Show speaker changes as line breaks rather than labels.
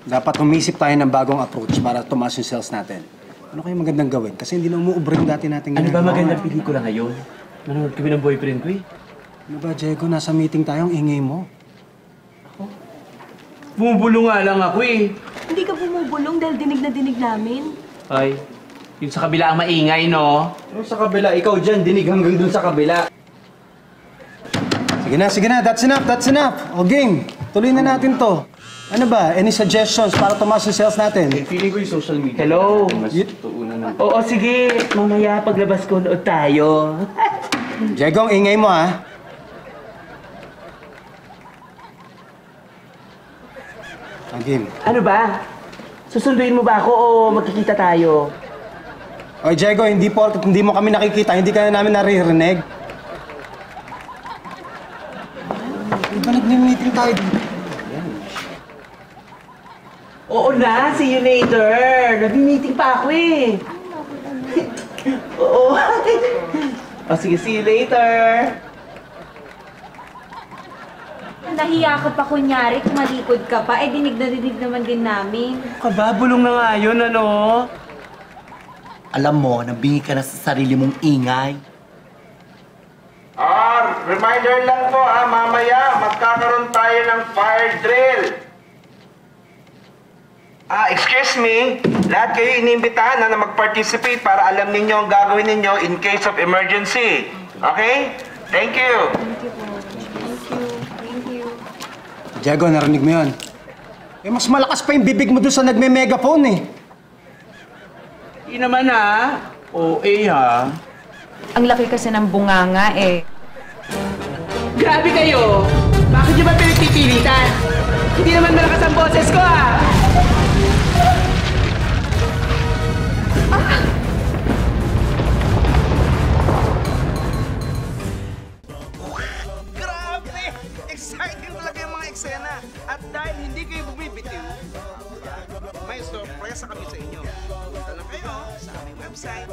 Dapat umisip tayo ng bagong approach para tumaas yung sales natin. Ano kayo magandang gawin? Kasi hindi na umuubra yung dati natin
Ano ba magandang pelikula ngayon? Nanonood kami ng boyfriend ko eh.
Ano ba, Diego? Nasa meeting tayo, ang ingay mo.
Bumubulong nga lang ako eh.
Hindi ka bumubulong dahil dinig na dinig namin.
Ay, yung sa kabila ang maingay, no?
Yung sa kabila, ikaw dyan, dinig hanggang dun sa kabila.
Sige na. That's enough. O, game. Tuloy na natin to. Ano ba? Any suggestions para tumaas yung sales natin?
Feeling ko yung social media.
Hello?
Mas tuunan ng...
Oo, sige. Mamaya paglabas ko, nood tayo.
Diego, ang ingay mo, ha? Ang game.
Ano ba? Susunduin mo ba ako o magkikita tayo?
Oy, Diego, hindi mo kami nakikita, hindi ka namin naririnig. Di ba nag-meeting tayo dito?
Oo na, see you later. Nag-meeting pa ako eh. Oo. O sige, see you later.
Nahiya ka pa kunyari, tumalikod ka pa, eh dinig na dinig naman din namin.
Kababulong na nga yun, ano?
Alam mo, nabingi ka na sa sarili mong ingay.
Reminder lang po mamaya magkakaroon tayo ng fire drill. Excuse me, lahat kayo inimbitahan na mag-participate para alam ninyo ang gagawin ninyo in case of emergency. Okay? Thank you.
Diego, narinig mo yun? Eh, mas malakas pa yung bibig mo doon sa nagme-megaphone eh.
Hindi naman ha. OA ha.
Ang laki kasi ng bunganga eh.
Grabe kayo! Bakit nyo ba pinagpipilitan? Hindi naman malakas ang boses ko ha!
Grabe! Exciting talaga yung mga eksena. At dahil hindi kayo bumibitiw, may sorpresa kami sa inyo. Punta lang kayo sa aming website.